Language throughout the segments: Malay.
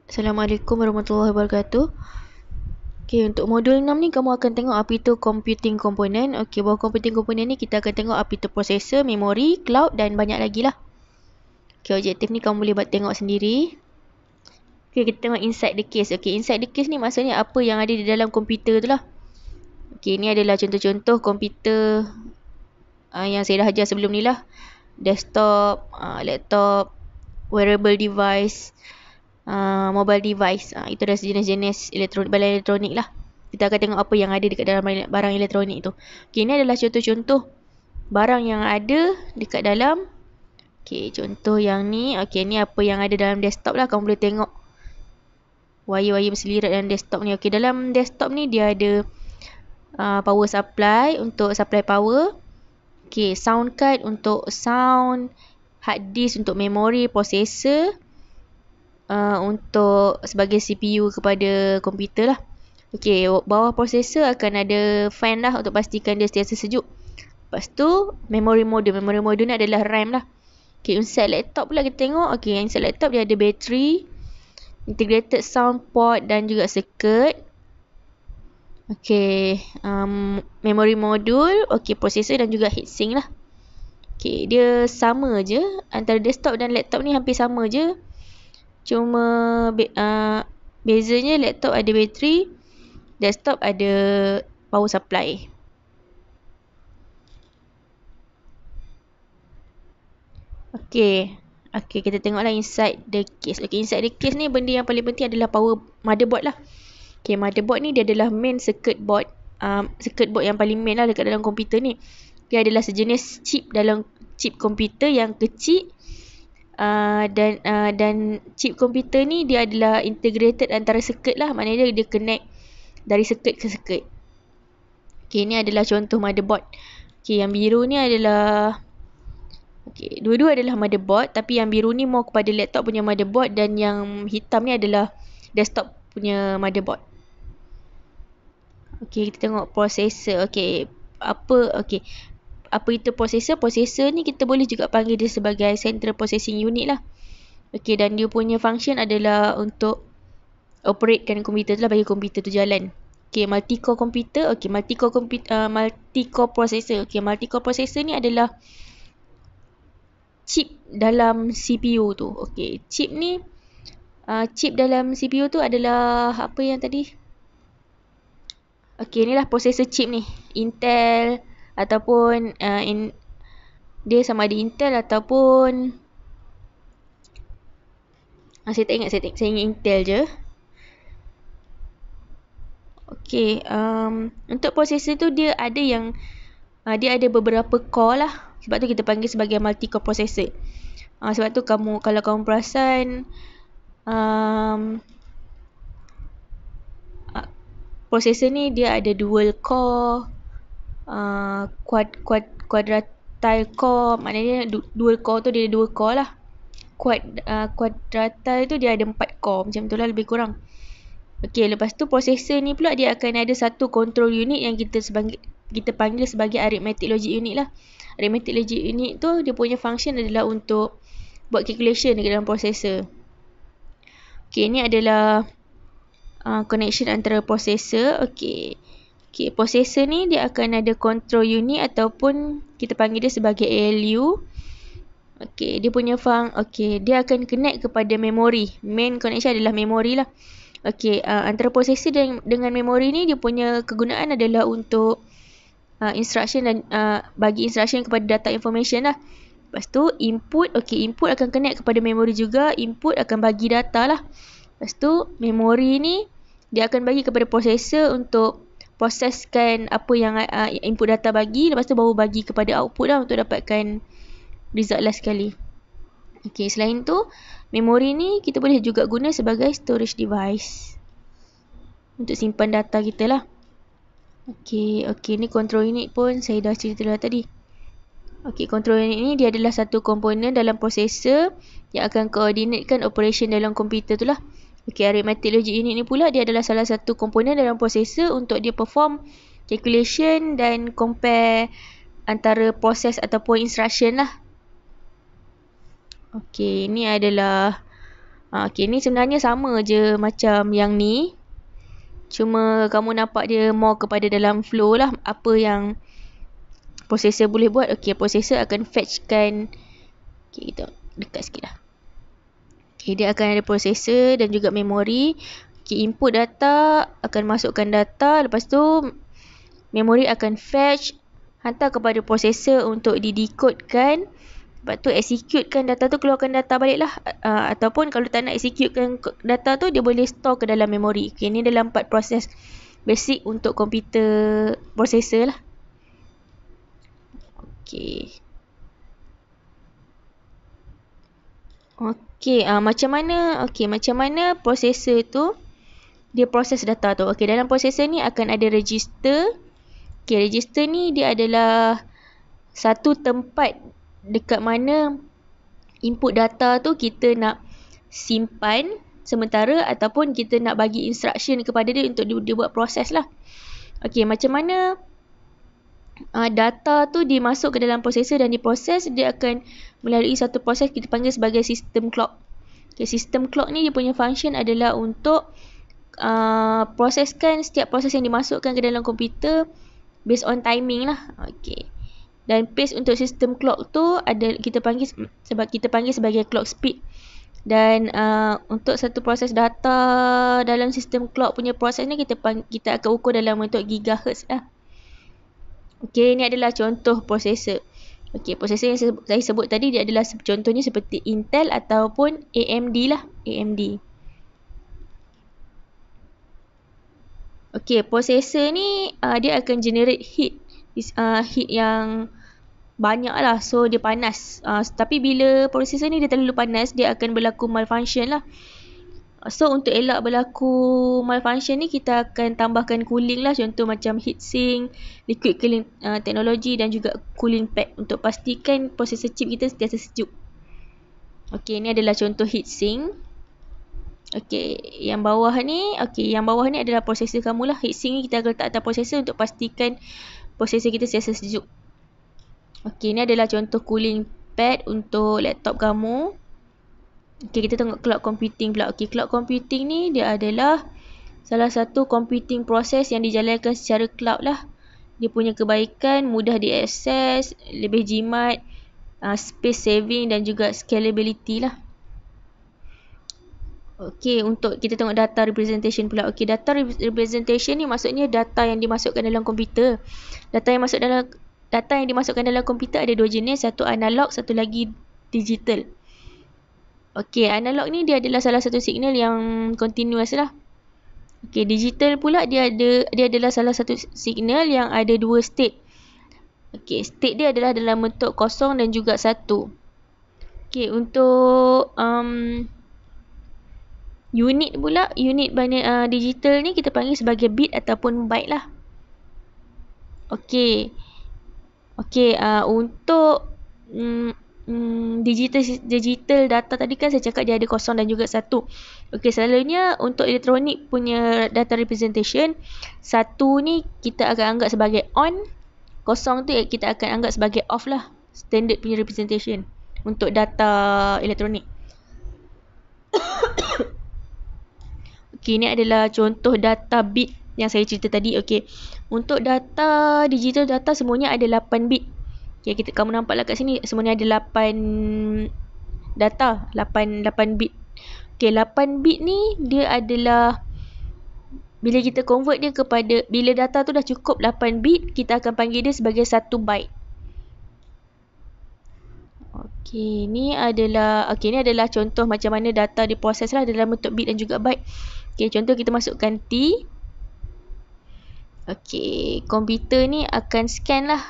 Assalamualaikum warahmatullahi wabarakatuh. Okey, untuk modul 6 ni kamu akan tengok apa itu computing component. Okey, bawah computing component ni kita akan tengok apa itu processor, memori, cloud dan banyak lagi lah. Okey, objektif ni kamu boleh buat tengok sendiri. Okey, kita tengok inside the case. Okey, inside the case ni maksudnya apa yang ada di dalam komputer tu lah. Okey, ni adalah contoh-contoh komputer yang saya dah ajar sebelum ni lah. Desktop, laptop, wearable device, mobile device. Itu adalah jenis-jenis barang elektronik lah. Kita akan tengok apa yang ada dekat dalam barang elektronik tu. Okay, ini adalah contoh-contoh barang yang ada dekat dalam. Okay, contoh yang ni. Okay, ni apa yang ada dalam desktop lah. Kamu boleh tengok wire-wire berselirat dalam desktop ni. Okay, dalam desktop ni dia ada power supply untuk supply power. Okay, sound card untuk sound, hard disk untuk memori, processor untuk sebagai CPU kepada komputer lah. Okey, bawah prosesor akan ada fan lah untuk pastikan dia sentiasa sejuk. Lepas tu memory module. Memory module ni adalah RAM lah. Okey, inside laptop pula kita tengok. Okey, inside laptop dia ada battery, integrated sound port dan juga circuit. Okey, memory module, okey, prosesor dan juga heatsink lah. Okey, dia sama je antara desktop dan laptop ni, hampir sama je. Cuma bezanya laptop ada bateri, desktop ada power supply. Okey, kita tengoklah inside the case. Okey, inside the case ni benda yang paling penting adalah power motherboard lah. Okey, motherboard ni dia adalah main circuit board. Circuit board yang paling main lah dekat dalam komputer ni. Dia adalah sejenis chip dalam chip komputer yang kecil. Dan chip komputer ni dia adalah integrated antara circuit lah. Maknanya dia connect dari circuit ke circuit. Okay, ni adalah contoh motherboard. Okay, yang biru ni adalah, okay, dua-dua adalah motherboard. Tapi yang biru ni more kepada laptop punya motherboard. Dan yang hitam ni adalah desktop punya motherboard. Okay, kita tengok processor. Okay, apa itu processor? Processor ni kita boleh juga panggil dia sebagai central processing unit lah. Okey, dan dia punya function adalah untuk operatekan komputer tu lah, bagi komputer tu jalan. Okey, multi-core komputer. Okey, multi-core processor. Okey, multi-core processor ni adalah chip dalam CPU tu. Okey, chip ni chip dalam CPU tu adalah apa yang tadi? Okey, inilah processor chip ni. Intel ataupun dia sama ada Intel ataupun saya tak ingat, saya ingat Intel je. Okey, untuk processor tu dia ada yang dia ada beberapa core lah. Sebab tu kita panggil sebagai multi-core processor. Sebab tu kalau kamu perasan processor ni dia ada dual core, quadratile core. Maknanya dual core tu dia ada 2 core lah. Quadratile tu dia ada 4 core. Macam tu lah lebih kurang. Okey, lepas tu processor ni pula dia akan ada satu control unit yang kita panggil sebagai arithmetic logic unit lah. Arithmetic logic unit tu dia punya function adalah untuk buat calculation dekat dalam processor. Okey, ni adalah connection antara processor. Okey, processor ni dia akan ada control unit ataupun kita panggil dia sebagai ALU. Okey, dia punya dia akan connect kepada memori. Main connection adalah memori lah. Okey, antara processor dengan memori ni dia punya kegunaan adalah untuk instruction dan bagi instruction kepada data information lah. Lepas tu input, input akan connect kepada memori juga. Input akan bagi data lah. Lepas tu memori ni dia akan bagi kepada processor untuk proseskan apa yang input data bagi. Lepas tu baru bagi kepada output lah untuk dapatkan result last sekali. Okey, selain tu memori ni kita boleh juga guna sebagai storage device untuk simpan data kita lah. Okey, ni control unit pun saya dah cerita dah tadi. Okey, control unit ni dia adalah satu komponen dalam processor yang akan koordinatkan operation dalam komputer tu lah. Okey, arithmetic logic unit ni pula dia adalah salah satu komponen dalam processor untuk dia perform calculation dan compare antara proses ataupun instruction lah. Okey, ini adalah Okay, ni sebenarnya sama je macam yang ni. Cuma kamu nampak dia more kepada dalam flow lah. Apa yang processor boleh buat. Okay, processor akan fetchkan. Okay, kita dekat sikit lah. Okay, dia akan ada processor dan juga memori. Okay, input data, akan masukkan data. Lepas tu, memori akan fetch, hantar kepada processor untuk didecodekan. Lepas tu executekan data tu, keluarkan data balik lah. Ataupun kalau tak nak executekan data tu, dia boleh store ke dalam memori. Okay, ni dalam 4 proses basic untuk komputer processor lah. Okay. Okay, macam mana processor tu dia proses data tu. Okay, dalam processor ni akan ada register. Okay, register ni dia adalah satu tempat dekat mana input data tu kita nak simpan sementara ataupun kita nak bagi instruction kepada dia untuk dia buat proses lah. Okay, macam mana data tu dimasuk ke dalam processor dan diproses, dia akan melalui satu proses kita panggil sebagai system clock. Okay, system clock ni dia punya function adalah untuk proseskan setiap proses yang dimasukkan ke dalam komputer based on timing lah. Okay. Dan pace untuk system clock tu kita panggil sebagai clock speed. Dan untuk satu proses data dalam sistem clock punya proses ni kita akan ukur dalam bentuk gigahertz lah. Okay, ni adalah contoh prosesor. Okay, prosesor yang saya sebut tadi dia adalah contohnya seperti Intel ataupun AMD lah. AMD. Okay, prosesor ni dia akan generate heat yang banyak lah. So, dia panas. Tapi bila prosesor ni dia terlalu panas, dia akan berlaku malfunction lah. So, untuk elak berlaku malfunction ni, kita akan tambahkan cooling lah. Contoh macam heatsink, liquid cooling teknologi dan juga cooling pad untuk pastikan prosesor chip kita sentiasa sejuk. Okay, ni adalah contoh heatsink. Okay, yang bawah ni adalah prosesor kamu lah. Heatsink ni kita akan letak atas prosesor untuk pastikan prosesor kita sentiasa sejuk. Okay, ni adalah contoh cooling pad untuk laptop kamu. Okay, kita tengok cloud computing pula. Okay, cloud computing ni dia adalah salah satu computing proses yang dijalankan secara cloud lah. Dia punya kebaikan, mudah diakses, lebih jimat, space saving dan juga scalability lah. Okay, untuk kita tengok data representation pula. Okay, data representation ni maksudnya data yang dimasukkan dalam komputer. Data yang dimasukkan dalam komputer ada dua jenis, satu analog, satu lagi digital. Okay, analog ni dia adalah salah satu signal yang continuous lah. Okay, digital pula dia adalah salah satu signal yang ada dua state. Okay, state dia adalah dalam bentuk kosong dan juga satu. Okay, untuk unit pula, unit digital ni kita panggil sebagai bit ataupun byte lah. Okay. Okay, untuk digital data tadi kan saya cakap dia ada kosong dan juga satu. Okay, selalunya untuk elektronik punya data representation, satu ni kita akan anggap sebagai on, kosong tu kita akan anggap sebagai off lah. Standard punya representation untuk data elektronik. Okay, ini adalah contoh data bit yang saya cerita tadi. Okay, untuk data digital data semuanya ada 8 bit. Okay, kamu nampaklah kat sini semuanya ada 8 data, 8 bit. Okay, 8 bit ni dia adalah bila kita convert dia kepada, bila data tu dah cukup 8 bit, kita akan panggil dia sebagai 1 byte. Okay, ni adalah contoh macam mana data diproses lah dalam bentuk bit dan juga byte. Okay, contoh kita masukkan T. Okay, komputer ni akan scan lah.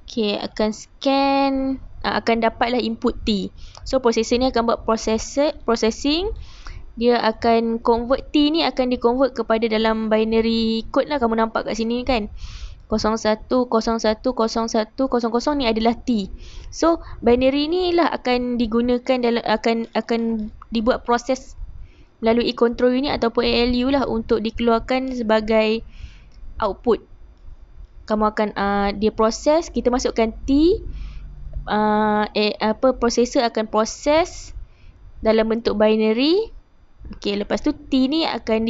Okay, akan scan, akan dapatlah input T. So, prosesor ni akan buat processing. Dia akan convert T ni akan di-convert kepada dalam binary code lah. Kamu nampak kat sini kan. 01010100 ni adalah T. So, binary ni lah akan digunakan akan dibuat proses melalui control unit ataupun ALU lah untuk dikeluarkan sebagai output. Kamu akan dia proses, kita masukkan T, processor akan proses dalam bentuk binary. Okey, lepas tu T ni akan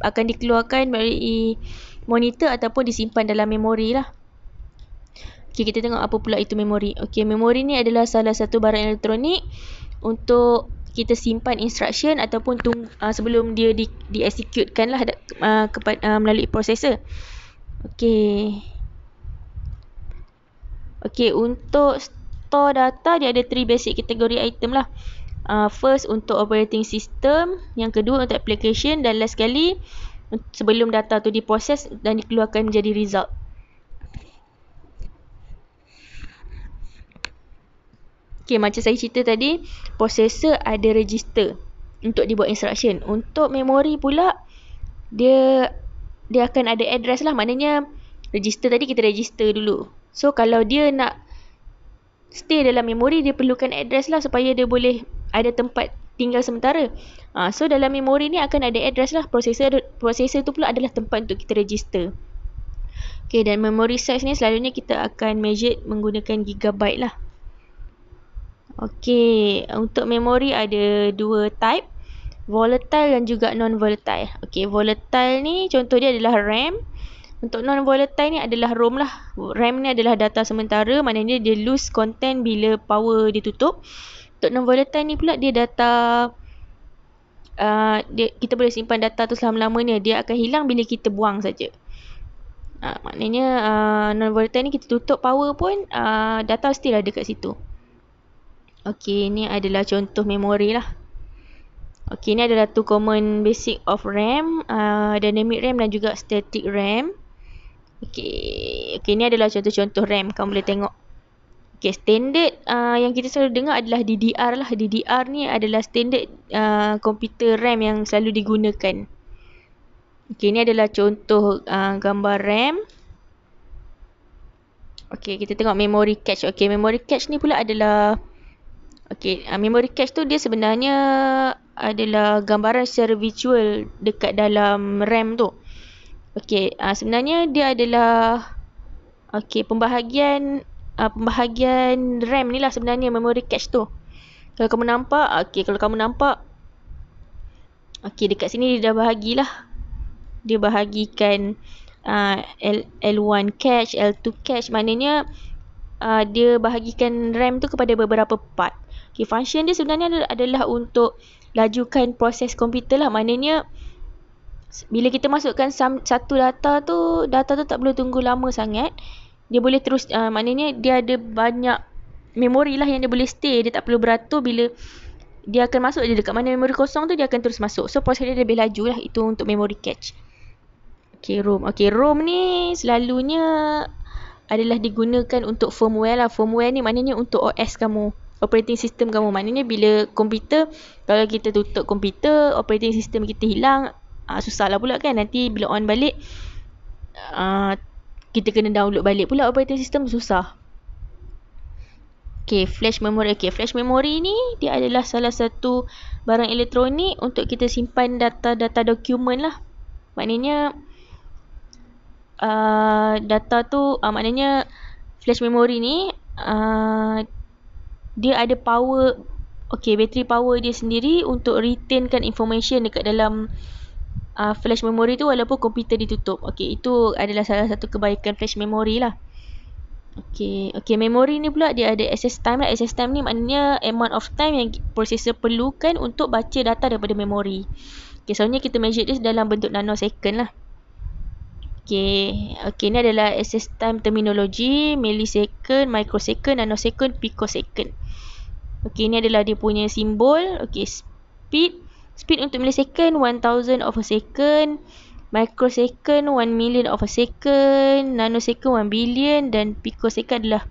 dikeluarkan melalui monitor ataupun disimpan dalam memori lah. Okey, kita tengok apa pula itu memori. Okey, memori ni adalah salah satu barang elektronik untuk kita simpan instruction ataupun sebelum dia di-executekan lah melalui processor. Okey. Okey, untuk store data dia ada 3 basic kategori item lah. First untuk operating system, yang kedua untuk application, dan last sekali sebelum data tu diproses dan dikeluarkan menjadi result. Okey, macam saya cerita tadi, processor ada register untuk dibuat instruction. Untuk memori pula, dia akan ada address lah. Maknanya register tadi kita register dulu. So kalau dia nak stay dalam memori, dia perlukan address lah supaya dia boleh ada tempat tinggal sementara. So dalam memori ni akan ada address lah. Processor tu pula adalah tempat untuk kita register. Okay, dan memory size ni selalunya kita akan measure menggunakan gigabyte lah. Okay, untuk memori ada 2 type, volatile dan juga non-volatile. Okay, volatile ni contoh dia adalah RAM. Untuk non-volatile ni adalah ROM lah. RAM ni adalah data sementara, maknanya dia lose content bila power ditutup. Untuk non-volatile ni pula dia data, kita boleh simpan data tu selama-lamanya. Dia akan hilang bila kita buang saja. Maknanya non-volatile ni kita tutup power pun data still ada kat situ. Okey, ni adalah contoh memori lah. Okey, ni adalah 2 common basic of RAM, dynamic RAM dan juga static RAM. Okey, ni adalah contoh-contoh RAM, kamu boleh tengok. Okey, standard yang kita selalu dengar adalah DDR lah. DDR ni adalah standard komputer RAM yang selalu digunakan. Okey, ni adalah contoh gambar RAM. Okey, kita tengok memory cache. Okey, memory cache ni pula adalah memory cache tu dia sebenarnya adalah gambaran secara virtual dekat dalam RAM tu. Okey, sebenarnya dia adalah pembahagian RAM ni lah sebenarnya memory cache tu. Kalau kamu nampak, dekat sini dia dah bahagilah. Dia bahagikan L1 cache, L2 cache, maknanya dia bahagikan RAM tu kepada beberapa part. Okay, function dia sebenarnya adalah untuk lajukan proses komputer lah. Maknanya bila kita masukkan satu data tu tak perlu tunggu lama sangat. Dia boleh terus, maknanya dia ada banyak memori lah yang dia boleh stay. Dia tak perlu beratur bila dia akan masuk je dekat mana memori kosong tu, dia akan terus masuk. So proses dia lebih laju lah. Itu untuk memory cache. Okay, ROM. Okay, ROM ni selalunya adalah digunakan untuk firmware lah. Firmware ni maknanya untuk OS kamu, operating system kamu. Maknanya bila komputer, kalau kita tutup komputer, operating system kita hilang, susah lah pula kan. Nanti bila on balik, kita kena download balik pula operating system, susah. Okay, flash memory. Okay, flash memory ni dia adalah salah satu barang elektronik untuk kita simpan data-data dokumen lah. Maknanya data tu, maknanya flash memory ni dia ada power, battery power dia sendiri untuk retainkan information dekat dalam flash memory tu walaupun komputer ditutup. Itu adalah salah satu kebaikan flash memory lah. Memory ni pula dia ada access time lah. Access time ni maknanya amount of time yang processor perlukan untuk baca data daripada memori. Soalnya kita measure dia dalam bentuk nanosecond lah. Ni adalah access time terminology, millisecond, microsecond, nanosecond, picosecond. Ni adalah dia punya simbol. Speed untuk millisecond 1000 of a second, microsecond 1 million of a second, nanosecond 1 billion, dan picosecond adalah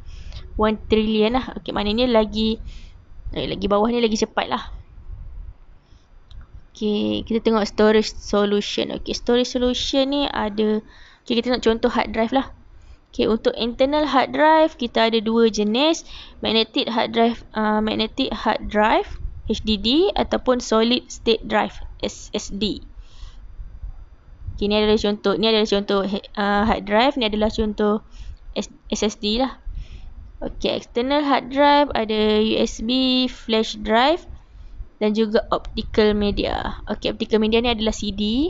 1 trillion lah. Maknanya lagi bawah ni lagi cepat lah. Kita tengok storage solution. Storage solution ni ada, kita tengok contoh hard drive lah. Untuk internal hard drive kita ada 2 jenis, magnetic hard drive HDD ataupun solid state drive SSD. Ni adalah contoh hard drive, ni adalah contoh SSD lah. Okay, external hard drive ada USB, flash drive dan juga optical media. Okay, optical media ni adalah CD.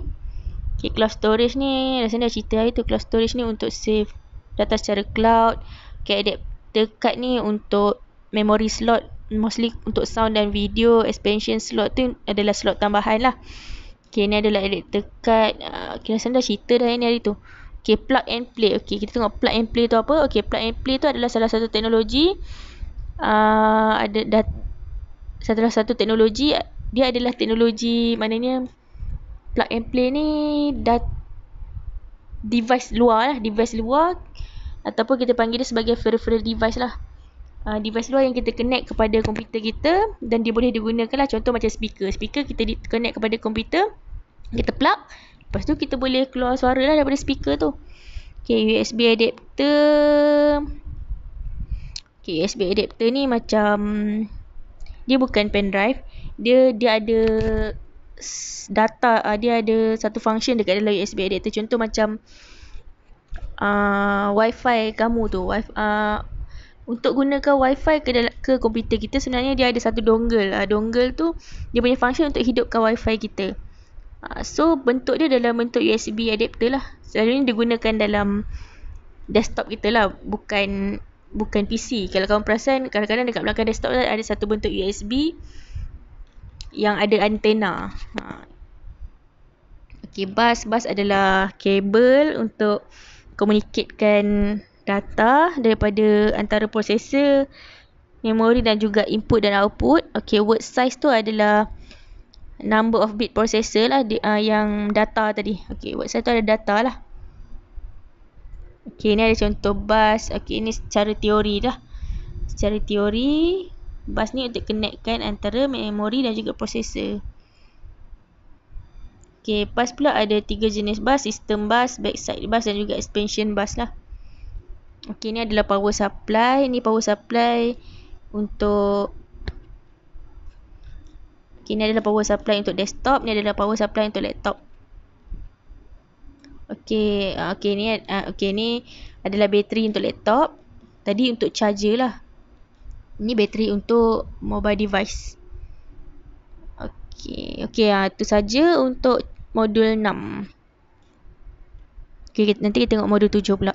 Okay, cloud storage ni, rasanya dah cerita hari tu, cloud storage ni untuk save data secara cloud. Okay, adapter card ni untuk memory slot, mostly untuk sound dan video. Expansion slot tu adalah slot tambahan lah. Okay, ni adalah adapter card. Okay, rasanya dah cerita dah ni hari tu. Okay, plug and play. Okay, kita tengok plug and play tu apa. Okay, plug and play tu adalah salah satu teknologi. Salah satu teknologi. Dia adalah teknologi, maknanya plug and play ni device luar ataupun kita panggil dia sebagai peripheral device lah. Device luar yang kita connect kepada komputer kita dan dia boleh digunakan lah. Contoh macam speaker kita connect kepada komputer, kita plug, lepas tu kita boleh keluar suara lah daripada speaker tu. Okay, USB adapter. Okay, USB adapter ni macam, dia bukan pen drive. Dia ada data, dia ada satu function dekat dalam USB adapter. Contoh macam wifi kamu tu, untuk gunakan wifi ke komputer kita, sebenarnya dia ada satu dongle. Dongle tu dia punya function untuk hidupkan wifi kita. So bentuk dia dalam bentuk USB adapter lah. Selalunya digunakan dalam desktop kita lah, bukan PC. Kalau kamu perasan, kadang-kadang dekat belakang desktop ada satu bentuk USB yang ada antena. Okay, bus adalah kabel untuk communicatekan data daripada antara prosesor, memori dan juga input dan output. Okay, word size tu adalah number of bit processor lah, yang data tadi. Okay, word size tu ada data lah. Okay, ni ada contoh bus. Okay, ni secara teori lah. Secara teori, bus ni untuk connectkan antara memori dan juga prosesor. Okay, bus pula ada 3 jenis bus: system bus, backside bus dan juga expansion bus lah. Okay, ni adalah power supply. Ni power supply untuk, okay, ni adalah power supply untuk desktop. Ni adalah power supply untuk laptop. Okay, ni adalah bateri untuk laptop. Tadi untuk charger lah. Ni bateri untuk mobile device. Okay, itu saja untuk modul 6. Okay, nanti kita tengok modul 7 pula.